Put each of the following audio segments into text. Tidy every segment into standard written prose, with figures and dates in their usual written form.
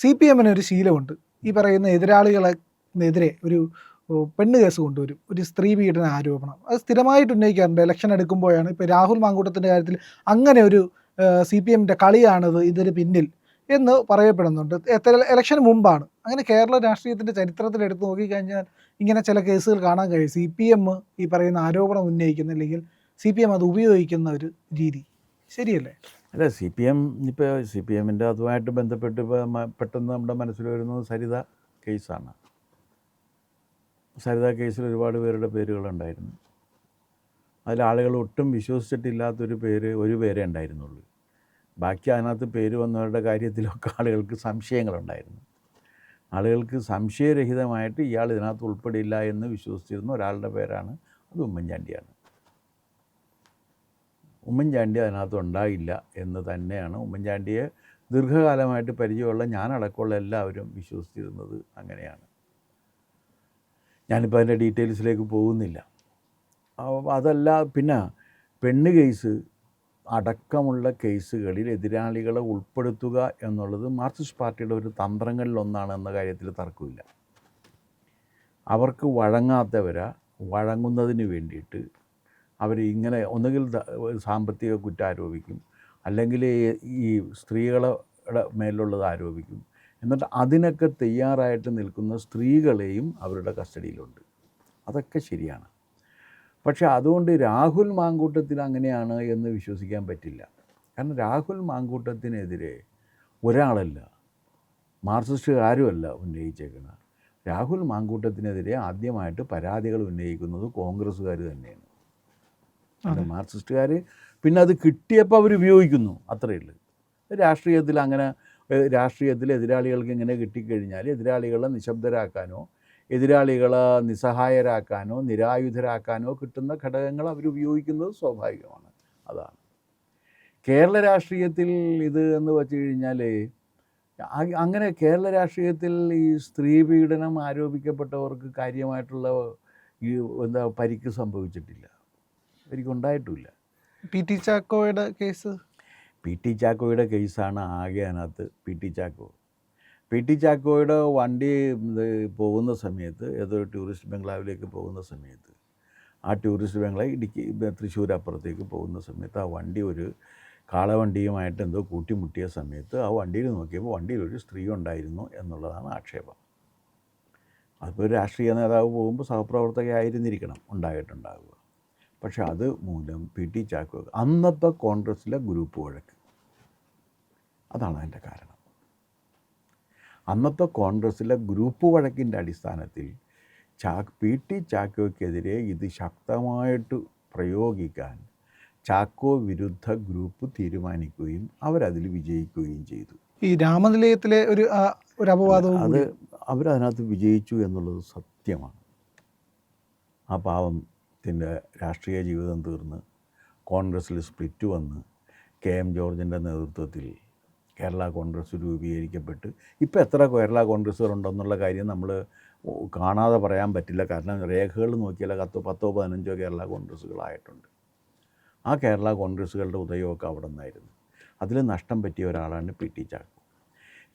CPM ഒരു ശീലമുണ്ട്. ഈ പറയുന്ന എതിരാളികളെതിരെ ഒരു പെണ്ണ് കേസ് കൊണ്ടുവരും. ഒരു സ്ത്രീ പീഡന ആരോപണം. അത് സ്ഥിരമായിട്ട് ഉന്നയിക്കാറുണ്ട്. ഇലക്ഷൻ അടുക്കുമ്പോഴാണ്. ഇപ്പോൾ രാഹുൽ മാങ്കൂട്ടത്തിൻ്റെ കാര്യത്തിൽ അങ്ങനെ ഒരു CPMൻ്റെ കളിയാണത് ഇതിന് പിന്നിൽ എന്ന് പറയപ്പെടുന്നുണ്ട്. ഇലക്ഷന് മുമ്പാണ്. അങ്ങനെ കേരള രാഷ്ട്രീയത്തിൻ്റെ ചരിത്രത്തിൽ എടുത്ത് നോക്കിക്കഴിഞ്ഞാൽ ഇങ്ങനെ ചില കേസുകൾ കാണാൻ കഴിയും. CPM ഈ പറയുന്ന ആരോപണം ഉന്നയിക്കുന്ന, അല്ലെങ്കിൽ CPM അത് ഉപയോഗിക്കുന്ന ഒരു രീതി ശരിയല്ലേ? അല്ല, ഇപ്പോൾ CPMൻ്റെ അതുമായിട്ട് ബന്ധപ്പെട്ട് പെട്ടെന്ന് നമ്മുടെ മനസ്സിൽ വരുന്നത് സരിത കേസാണ്. സരിത കേസിൽ ഒരുപാട് പേരുടെ പേരുകളുണ്ടായിരുന്നു. അതിൽ ആളുകൾ ഒട്ടും വിശ്വസിച്ചിട്ടില്ലാത്തൊരു ഒരു പേരേ ഉണ്ടായിരുന്നുള്ളൂ. ബാക്കി അതിനകത്ത് പേര് വന്നവരുടെ കാര്യത്തിലൊക്കെ ആളുകൾക്ക് സംശയങ്ങളുണ്ടായിരുന്നു. ആളുകൾക്ക് സംശയരഹിതമായിട്ട് ഇയാൾ ഇതിനകത്ത് ഉൾപ്പെടില്ല എന്ന് വിശ്വസിച്ചിരുന്ന ഒരാളുടെ പേരാണ് അത് ഉമ്മൻചാണ്ടിയാണ്. ഉമ്മൻചാണ്ടി അതിനകത്ത് ഉണ്ടായില്ല എന്ന് തന്നെയാണ് ഉമ്മൻചാണ്ടിയെ ദീർഘകാലമായിട്ട് പരിചയമുള്ള ഞാനടക്കമുള്ള എല്ലാവരും വിശ്വസിച്ചിരുന്നത്. അങ്ങനെയാണ്. ഞാനിപ്പോൾ അതിൻ്റെ ഡീറ്റെയിൽസിലേക്ക് പോകുന്നില്ല. അതല്ല, പിന്നെ പെണ്ണ് കേസ് അടക്കമുള്ള കേസുകളിൽ എതിരാളികളെ ഉൾപ്പെടുത്തുക എന്നുള്ളത് മാർക്സിസ്റ്റ് പാർട്ടിയുടെ ഒരു തന്ത്രങ്ങളിലൊന്നാണ് എന്ന കാര്യത്തിൽ തർക്കമില്ല. അവർക്ക് വഴങ്ങുന്നതിന് വേണ്ടിയിട്ട് അവർ ഇങ്ങനെ ഒന്നുകിൽ സാമ്പത്തിക കുറ്റം ആരോപിക്കും, അല്ലെങ്കിൽ ഈ സ്ത്രീകളുടെ മേലുള്ളത് ആരോപിക്കും. എന്നിട്ട് അതിനൊക്കെ തയ്യാറായിട്ട് നിൽക്കുന്ന സ്ത്രീകളെയും അവരുടെ കസ്റ്റഡിയിലുണ്ട്. അതൊക്കെ ശരിയാണ്. പക്ഷേ അതുകൊണ്ട് രാഹുൽ മാങ്കൂട്ടത്തിൽ അങ്ങനെയാണ് എന്ന് വിശ്വസിക്കാൻ പറ്റില്ല. കാരണം രാഹുൽ മാങ്കൂട്ടത്തിനെതിരെ ഒരാളല്ല, മാർക്സിസ്റ്റുകാരുമല്ല ഉന്നയിച്ചേക്കുന്നത്. രാഹുൽ മാങ്കൂട്ടത്തിനെതിരെ ആദ്യമായിട്ട് പരാതികൾ ഉന്നയിക്കുന്നത് കോൺഗ്രസ്സുകാർ തന്നെയാണ്. മാർക്സിസ്റ്റുകാർ പിന്നെ അത് കിട്ടിയപ്പോൾ അവർ ഉപയോഗിക്കുന്നു, അത്രയേ ഉള്ളൂ. രാഷ്ട്രീയത്തിൽ എതിരാളികൾക്ക് ഇങ്ങനെ കിട്ടിക്കഴിഞ്ഞാൽ എതിരാളികളെ നിശബ്ദരാക്കാനോ എതിരാളികളെ നിസ്സഹായരാക്കാനോ നിരായുധരാക്കാനോ കിട്ടുന്ന ഘടകങ്ങൾ അവരുപയോഗിക്കുന്നത് സ്വാഭാവികമാണ്. അതാണ് കേരള രാഷ്ട്രീയത്തിൽ ഇത് എന്ന് വച്ചു കഴിഞ്ഞാൽ. അങ്ങനെ കേരള രാഷ്ട്രീയത്തിൽ ഈ സ്ത്രീ പീഡനം ആരോപിക്കപ്പെട്ടവർക്ക് കാര്യമായിട്ടുള്ള പരിക്ക് സംഭവിച്ചിട്ടില്ല, പരിക്കുണ്ടായിട്ടുമില്ല. പി ടി ചാക്കോയുടെ കേസാണ് ആകെ അതിനകത്ത്. പി ടി ചാക്കോയുടെ വണ്ടി പോകുന്ന സമയത്ത്, ഏതൊരു ടൂറിസ്റ്റ് ബംഗ്ലാവിലേക്ക് പോകുന്ന സമയത്ത്, ആ ടൂറിസ്റ്റ് ബംഗ്ലാവ് തൃശ്ശൂർ അപ്പുറത്തേക്ക് പോകുന്ന സമയത്ത് ആ വണ്ടി ഒരു കാളവണ്ടിയുമായിട്ട് എന്തോ കൂട്ടിമുട്ടിയ സമയത്ത് ആ വണ്ടിയിൽ നോക്കിയപ്പോൾ വണ്ടിയിലൊരു സ്ത്രീ ഉണ്ടായിരുന്നു എന്നുള്ളതാണ് ആക്ഷേപം. അതിപ്പോൾ ഒരു രാഷ്ട്രീയ നേതാവ് പോകുമ്പോൾ സഹപ്രവർത്തകയായിരുന്നിരിക്കണം ഉണ്ടായിട്ടുണ്ടാവുക. പക്ഷെ അത് മൂലം പി ടി ചാക്കോ അന്നത്തെ കോൺഗ്രസ്സിലെ ഗ്രൂപ്പ് വഴക്ക്, അതാണ് അതിൻ്റെ കാരണം. അന്നത്തെ കോൺഗ്രസ്സിലെ ഗ്രൂപ്പ് വഴക്കിൻ്റെ അടിസ്ഥാനത്തിൽ പി ടി ചാക്കോയ്ക്കെതിരെ ഇത് ശക്തമായിട്ട് പ്രയോഗിക്കാൻ ചാക്കോ വിരുദ്ധ ഗ്രൂപ്പ് തീരുമാനിക്കുകയും അവരതിൽ വിജയിക്കുകയും ചെയ്തു. ഈ രാമനിലയത്തിലെ ഒരു അപവാദവും അത് അവരതിനകത്ത് വിജയിച്ചു എന്നുള്ളത് സത്യമാണ്. ആ പാവത്തിൻ്റെ രാഷ്ട്രീയ ജീവിതം തീർന്ന് കോൺഗ്രസ്സിൽ സ്പ്ലിറ്റ് വന്ന് KM ജോർജിൻ്റെ നേതൃത്വത്തിൽ കേരള കോൺഗ്രസ് രൂപീകരിക്കപ്പെട്ട് ഇപ്പോൾ എത്ര കേരള കോൺഗ്രസ്സുകളുണ്ടെന്നുള്ള കാര്യം നമ്മൾ കാണാതെ പറയാൻ പറ്റില്ല. കാരണം രേഖകൾ നോക്കിയാൽ 10-15 കേരള കോൺഗ്രസ്സുകളായിട്ടുണ്ട്. ആ കേരള കോൺഗ്രസ്സുകളുടെ ഉദയമൊക്കെ അവിടെ നിന്നായിരുന്നു. അതിൽ നഷ്ടം പറ്റിയ ഒരാളാണ് പി ടി ചാക്കോ.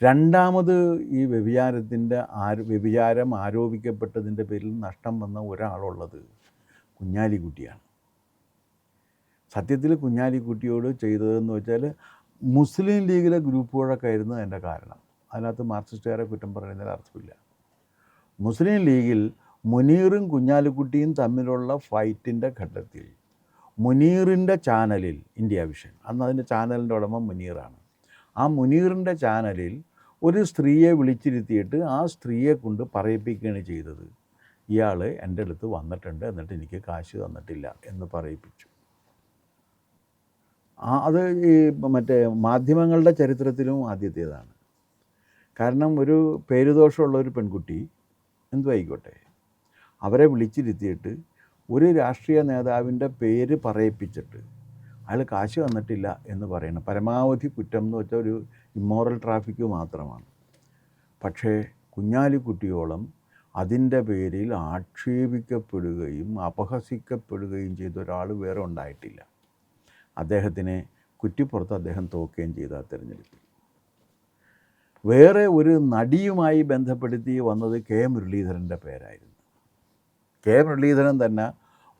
രണ്ടാമത് ഈ വ്യഭിചാരം ആരോപിക്കപ്പെട്ടതിൻ്റെ പേരിൽ നഷ്ടം വന്ന ഒരാളുള്ളത് കുഞ്ഞാലിക്കുട്ടിയാണ്. സത്യത്തിൽ കുഞ്ഞാലിക്കുട്ടിയോട് ചെയ്തതെന്ന് വെച്ചാൽ മുസ്ലിം ലീഗിലെ ഗ്രൂപ്പ് വഴക്കായിരുന്നു അതിൻ്റെ കാരണം. അതിനകത്ത് മാർക്സിസ്റ്റുകാരെ കുറ്റം പറയുന്നതിൽ അർത്ഥമില്ല. മുസ്ലിം ലീഗിൽ മുനീറും കുഞ്ഞാലിക്കുട്ടിയും തമ്മിലുള്ള ഫൈറ്റിൻ്റെ ഘട്ടത്തിൽ മുനീറിൻ്റെ ചാനലിൽ ഇന്ത്യ വിഷൻ, അന്ന് അതിൻ്റെ ചാനലിൻ്റെ ഉടമ മുനീറാണ്. ആ മുനീറിൻ്റെ ചാനലിൽ ഒരു സ്ത്രീയെ വിളിച്ചിരുത്തിയിട്ട് ആ സ്ത്രീയെ കൊണ്ട് പറയിപ്പിക്കുകയാണ് ചെയ്തത്. ഇയാൾ എൻ്റെ അടുത്ത് വന്നിട്ടുണ്ട്, എന്നിട്ട് എനിക്ക് കാശ് തന്നിട്ടില്ല എന്ന് പറയിപ്പിച്ചു. അത് ഈ മറ്റേ മാധ്യമങ്ങളുടെ ചരിത്രത്തിലും ആദ്യത്തേതാണ്. കാരണം ഒരു പേരുദോഷമുള്ള ഒരു പെൺകുട്ടി എന്തുമായിക്കോട്ടെ, അവരെ വിളിച്ചിരുത്തിയിട്ട് ഒരു രാഷ്ട്രീയ നേതാവിൻ്റെ പേര് പറയിപ്പിച്ചിട്ട് അയാൾ കാശ് തന്നിട്ടില്ല എന്ന് പറയണം. പരമാവധി കുറ്റം എന്ന് വെച്ചാൽ ഒരു ഇമ്മോറൽ ട്രാഫിക്ക് മാത്രമാണ്. പക്ഷേ കുഞ്ഞാലിക്കുട്ടിയോളം അതിൻ്റെ പേരിൽ ആക്ഷേപിക്കപ്പെടുകയും അപഹസിക്കപ്പെടുകയും ചെയ്ത ഒരാൾ വേറെ ഉണ്ടായിട്ടില്ല. അദ്ദേഹത്തിനെ കുറ്റിപ്പുറത്ത് അദ്ദേഹം തോക്കുകയും ചെയ്ത തിരഞ്ഞെടുപ്പിൽ. വേറെ ഒരു നടിയുമായി ബന്ധപ്പെടുത്തി വന്നത് കെ മുരളീധരൻ്റെ പേരായിരുന്നു. കെ മുരളീധരൻ തന്നെ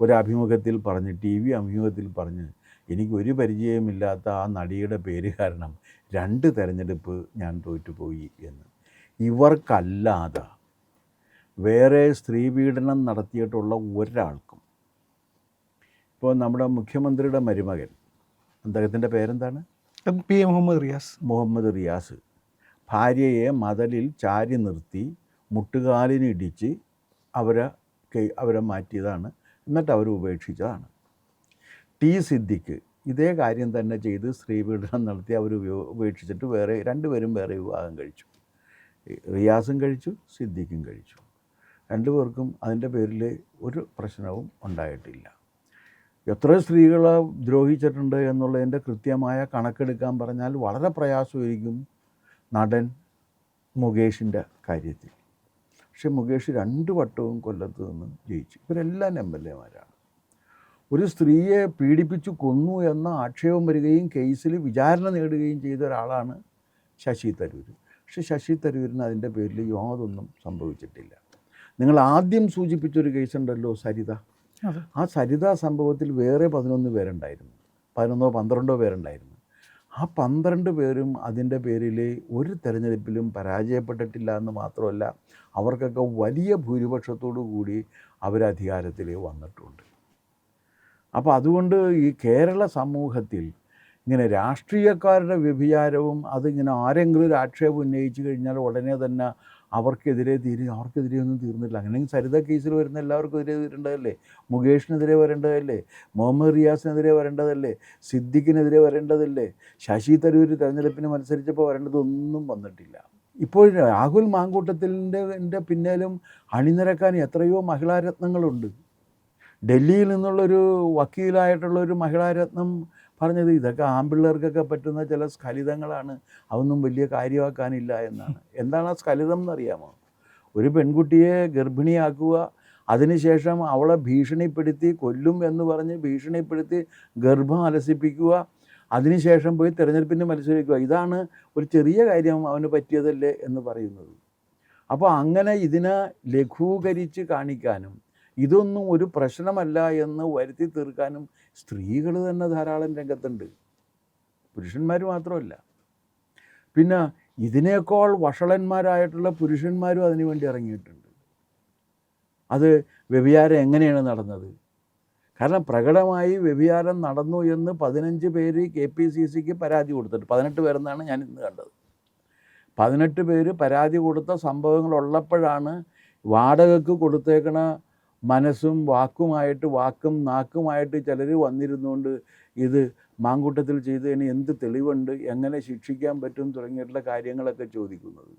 ഒരു അഭിമുഖത്തിൽ പറഞ്ഞ്, ടി വി അഭിമുഖത്തിൽ പറഞ്ഞ്, എനിക്ക് ഒരു പരിചയമില്ലാത്ത ആ നടിയുടെ പേര് കാരണം 2 തെരഞ്ഞെടുപ്പ് ഞാൻ തോറ്റുപോയി എന്ന്. ഇവർക്കല്ലാതെ വേറെ സ്ത്രീപീഡനം നടത്തിയിട്ടുള്ള ഒരാൾക്കും, ഇപ്പോൾ നമ്മുടെ മുഖ്യമന്ത്രിയുടെ മരുമകൻ, അദ്ദേഹത്തിൻ്റെ പേരെന്താണ്, PM മുഹമ്മദ് റിയാസ്, ഭാര്യയെ മതിലിൽ ചാരി നിർത്തി മുട്ടുകാലിനിടിച്ച് അവരെ മാറ്റിയതാണ്, എന്നിട്ട് അവർ ഉപേക്ഷിച്ചതാണ്. ടി സിദ്ദിഖ് ഇതേ കാര്യം തന്നെ ചെയ്ത് സ്ത്രീപീഡനം നടത്തി അവർ ഉപേക്ഷിച്ചിട്ട് വേറെ 2 പേരും വേറെ വിവാഹം കഴിച്ചു. റിയാസും കഴിച്ചു, സിദ്ദിഖും കഴിച്ചു. 2 പേർക്കും അതിൻ്റെ പേരിൽ ഒരു പ്രശ്നവും ഉണ്ടായിട്ടില്ല. എത്ര സ്ത്രീകളെ ദ്രോഹിച്ചിട്ടുണ്ട് എന്നുള്ളതിൻ്റെ കൃത്യമായ കണക്കെടുക്കാൻ പറഞ്ഞാൽ വളരെ പ്രയാസമായിരിക്കും നടൻ മുകേഷിൻ്റെ കാര്യത്തിൽ. പക്ഷേ മുകേഷ് 2 വട്ടവും കൊല്ലത്ത് നിന്ന് ജയിച്ചു. ഇവരെല്ലാം MLA-മാരാണ്. ഒരു സ്ത്രീയെ പീഡിപ്പിച്ചു കൊന്നു എന്ന ആക്ഷേപം വരികയും കേസിൽ വിചാരണ നേടുകയും ചെയ്ത ഒരാളാണ് ശശി തരൂർ. പക്ഷേ ശശി തരൂരിന് അതിൻ്റെ പേരിൽ യാതൊന്നും സംഭവിച്ചിട്ടില്ല. നിങ്ങൾ ആദ്യം സൂചിപ്പിച്ചൊരു കേസുണ്ടല്ലോ, സരിത. ആ സരിത സംഭവത്തിൽ വേറെ 11 പേരുണ്ടായിരുന്നു, 11-12 പേരുണ്ടായിരുന്നു. ആ 12 പേരും അതിൻ്റെ പേരിൽ ഒരു തെരഞ്ഞെടുപ്പിലും പരാജയപ്പെട്ടിട്ടില്ല എന്ന് മാത്രമല്ല, അവർക്കൊക്കെ വലിയ ഭൂരിപക്ഷത്തോടു കൂടി അവരധികാരത്തിൽ വന്നിട്ടുണ്ട്. അപ്പോൾ അതുകൊണ്ട് ഈ കേരള സമൂഹത്തിൽ ഇങ്ങനെ രാഷ്ട്രീയക്കാരുടെ വ്യഭിചാരവും അതിങ്ങനെ ആരെങ്കിലും ഒരു ആക്ഷേപം ഉന്നയിച്ചു കഴിഞ്ഞാൽ ഉടനെ തന്നെ അവർക്കെതിരെ ഒന്നും തീർന്നില്ല. അങ്ങനെയെങ്കിൽ സരിത കേസിൽ വരുന്ന എല്ലാവർക്കും എതിരെ വരേണ്ടതല്ലേ, മുകേഷിനെതിരെ വരേണ്ടതല്ലേ, മുഹമ്മദ് റിയാസിനെതിരെ വരേണ്ടതല്ലേ, സിദ്ദിഖിനെതിരെ വരേണ്ടതല്ലേ, ശശി തരൂർ തെരഞ്ഞെടുപ്പിന് മത്സരിച്ചപ്പോൾ വരേണ്ടതൊന്നും വന്നിട്ടില്ല. ഇപ്പോൾ രാഹുൽ മാങ്കൂട്ടത്തിൻ്റെ പിന്നാലും അണിനിരക്കാൻ എത്രയോ മഹിളാരത്നങ്ങളുണ്ട്. ഡൽഹിയിൽ നിന്നുള്ളൊരു വക്കീലായിട്ടുള്ളൊരു മഹിളാരത്നം പറഞ്ഞത് ഇതൊക്കെ ആൺപിള്ളേർക്കൊക്കെ പറ്റുന്ന ചില സ്ഖലിതങ്ങളാണ്, അതൊന്നും വലിയ കാര്യമാക്കാനില്ല എന്നാണ്. എന്താണ് ആ സ്ഖലിതം എന്നറിയാമോ? ഒരു പെൺകുട്ടിയെ ഗർഭിണിയാക്കുക, അതിനുശേഷം അവളെ ഭീഷണിപ്പെടുത്തി കൊല്ലും എന്ന് പറഞ്ഞ് ഭീഷണിപ്പെടുത്തി ഗർഭം അലസിപ്പിക്കുക, അതിനുശേഷം പോയി തെരഞ്ഞെടുപ്പിന് മത്സരിക്കുക. ഇതാണ് ഒരു ചെറിയ കാര്യം അവന് പറ്റിയതല്ലേ എന്ന് പറയുന്നത്. അപ്പോൾ അങ്ങനെ ഇതിനെ ലഘൂകരിച്ച് കാണിക്കാനും ഇതൊന്നും ഒരു പ്രശ്നമല്ല എന്ന് വരുത്തി തീർക്കാനും സ്ത്രീകൾ തന്നെ ധാരാളം രംഗത്തുണ്ട്, പുരുഷന്മാർ മാത്രമല്ല. പിന്നെ ഇതിനേക്കാൾ വഷളന്മാരായിട്ടുള്ള പുരുഷന്മാരും അതിനു വേണ്ടി ഇറങ്ങിയിട്ടുണ്ട്. അത് വ്യഭിചാരം എങ്ങനെയാണ് നടന്നത്? കാരണം പ്രകടമായി വ്യഭിചാരം നടന്നു എന്ന് 15 പേര് KPCCക്ക് പരാതി കൊടുത്തിട്ട്, 18 പേരെന്നാണ് ഞാൻ ഇന്ന് കണ്ടത്. 18 പേര് പരാതി കൊടുത്ത സംഭവങ്ങളുള്ളപ്പോഴാണ് വാടകയ്ക്ക് കൊടുത്തേക്കണ മനസ്സും വാക്കും നാക്കുമായിട്ട് ചിലർ വന്നിരുന്നുകൊണ്ട് ഇത് മാങ്കൂട്ടത്തിൽ ചെയ്തതിന് എന്ത് തെളിവുണ്ട്, എങ്ങനെ ശിക്ഷിക്കാൻ പറ്റും തുടങ്ങിയിട്ടുള്ള കാര്യങ്ങളൊക്കെ ചോദിക്കുന്നത്.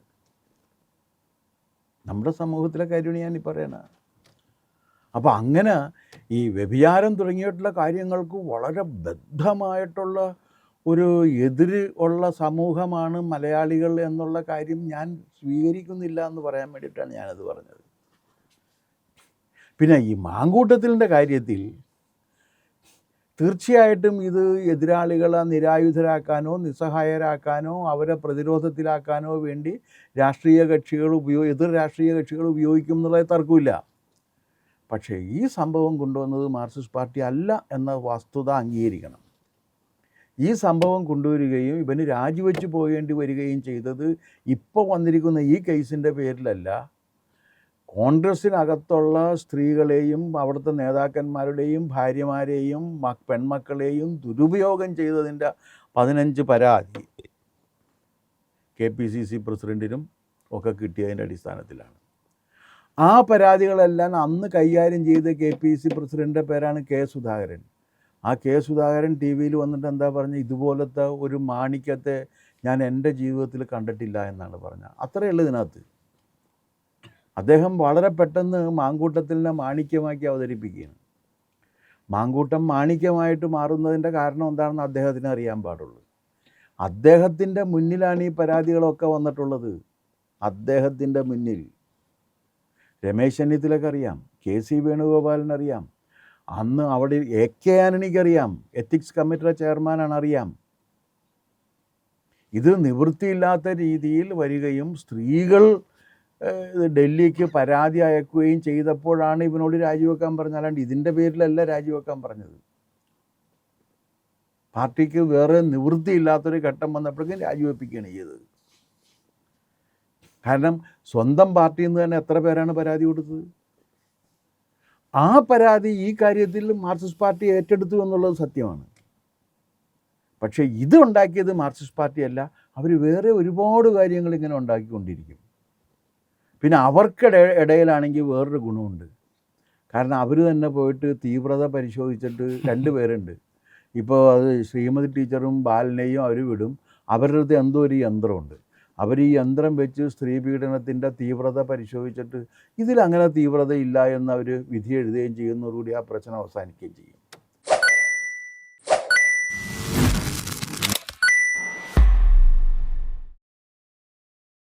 നമ്മുടെ സമൂഹത്തിലെ കാര്യമാണ് ഞാൻ ഈ പറയണ. അപ്പോൾ അങ്ങനെ ഈ വ്യഭിചാരം തുടങ്ങിയിട്ടുള്ള കാര്യങ്ങൾക്ക് വളരെ ബദ്ധമായിട്ടുള്ള ഒരു എതിര് ഉള്ള സമൂഹമാണ് മലയാളികൾ എന്നുള്ള കാര്യം ഞാൻ സ്വീകരിക്കുന്നില്ല എന്ന് പറയാൻ വേണ്ടിയിട്ടാണ് ഞാനത് പറഞ്ഞത്. പിന്നെ ഈ മാങ്കൂട്ടത്തിൻ്റെ കാര്യത്തിൽ തീർച്ചയായിട്ടും ഇത് എതിരാളികളെ നിരായുധരാക്കാനോ നിസ്സഹായരാക്കാനോ അവരെ പ്രതിരോധത്തിലാക്കാനോ വേണ്ടി എതിർ രാഷ്ട്രീയ കക്ഷികൾ ഉപയോഗിക്കും എന്നുള്ള തർക്കമില്ല. പക്ഷേ ഈ സംഭവം കൊണ്ടുവന്നത് മാർക്സിസ്റ്റ് പാർട്ടി അല്ല എന്ന വസ്തുത അംഗീകരിക്കണം. ഈ സംഭവം കൊണ്ടുവരികയും ഇവന് രാജിവെച്ച് പോകേണ്ടി വരികയും ചെയ്തത് ഇപ്പോൾ വന്നിരിക്കുന്ന ഈ കേസിൻ്റെ പേരിലല്ല, കോൺഗ്രസ്സിനകത്തുള്ള സ്ത്രീകളെയും അവിടുത്തെ നേതാക്കന്മാരുടെയും ഭാര്യമാരെയും പെൺമക്കളെയും ദുരുപയോഗം ചെയ്തതിൻ്റെ 15 പരാതി KPCC പ്രസിഡൻറ്റിനും ഒക്കെ കിട്ടിയതിൻ്റെ അടിസ്ഥാനത്തിലാണ്. ആ പരാതികളെല്ലാം അന്ന് കൈകാര്യം ചെയ്ത KPCC പ്രസിഡൻറ്റിൻ്റെ പേരാണ് K. സുധാകരൻ. ആ K. സുധാകരൻ TV-യിൽ വന്നിട്ട് എന്താ പറഞ്ഞത്, ഇതുപോലത്തെ ഒരു മാണിക്യത്തെ ഞാൻ എൻ്റെ ജീവിതത്തിൽ കണ്ടിട്ടില്ല എന്നാണ് പറഞ്ഞത്. അത്രയുള്ളൂ ഇതിനകത്ത്. അദ്ദേഹം വളരെ പെട്ടെന്ന് മാങ്കൂട്ടത്തിനെ മാണിക്യമാക്കി അവതരിപ്പിക്കുകയാണ്. മാങ്കൂട്ടം മാണിക്യമായിട്ട് മാറുന്നതിൻ്റെ കാരണം എന്താണെന്ന് അദ്ദേഹത്തിന് അറിയാൻ പാടുള്ളൂ. അദ്ദേഹത്തിൻ്റെ മുന്നിലാണ് ഈ പരാതികളൊക്കെ വന്നിട്ടുള്ളത്. അദ്ദേഹത്തിൻ്റെ മുന്നിൽ രമേശ് ചെന്നിത്തലയ്ക്ക് അറിയാം, KC വേണുഗോപാലിനറിയാം, അന്ന് അവിടെ AK ആന്റണിക്കറിയാം, എത്തിക്സ് കമ്മിറ്റിയുടെ ചെയർമാനാണ്, അറിയാം. ഇത് നിവൃത്തിയില്ലാത്ത രീതിയിൽ വരികയും സ്ത്രീകൾ ഡൽഹിക്ക് പരാതി അയക്കുകയും ചെയ്തപ്പോഴാണ് ഇവനോട് രാജിവെക്കാൻ പറഞ്ഞത്. അല്ലാണ്ട് ഇതിൻ്റെ പേരിലല്ല രാജിവെക്കാൻ പറഞ്ഞത്. പാർട്ടിക്ക് വേറെ നിവൃത്തിയില്ലാത്തൊരു ഘട്ടം വന്നപ്പോഴേക്കും രാജിവെപ്പിക്കുകയാണ് ചെയ്തത്. കാരണം സ്വന്തം പാർട്ടിയിൽ നിന്ന് തന്നെ എത്ര പേരാണ് പരാതി കൊടുത്തത്? ആ പരാതി ഈ കാര്യത്തിൽ മാർക്സിസ്റ്റ് പാർട്ടി ഏറ്റെടുത്തു എന്നുള്ളത് സത്യമാണ്. പക്ഷേ ഇത് ഉണ്ടാക്കിയത് മാർക്സിസ്റ്റ് പാർട്ടിയല്ല, അവർ വേറെ ഒരുപാട് കാര്യങ്ങൾ ഇങ്ങനെ ഉണ്ടാക്കിക്കൊണ്ടിരിക്കും. പിന്നെ ഇടയിലാണെങ്കിൽ വേറൊരു ഗുണമുണ്ട്. കാരണം അവർ തന്നെ പോയിട്ട് തീവ്രത പരിശോധിച്ചിട്ട് 2 പേരുണ്ട്. ഇപ്പോൾ അത് ശ്രീമതി ടീച്ചറും ബാലനെയും അവർ വിടും. അവരുടെ അടുത്ത് എന്തോ ഒരു യന്ത്രമുണ്ട്. അവർ ഈ യന്ത്രം വെച്ച് സ്ത്രീ പീഡനത്തിൻ്റെ തീവ്രത പരിശോധിച്ചിട്ട് ഇതിലങ്ങനെ തീവ്രത ഇല്ല എന്ന് അവർ വിധി എഴുതുകയും ചെയ്യുന്നതോടുകൂടി ആ പ്രശ്നം അവസാനിക്കുകയും ചെയ്യും.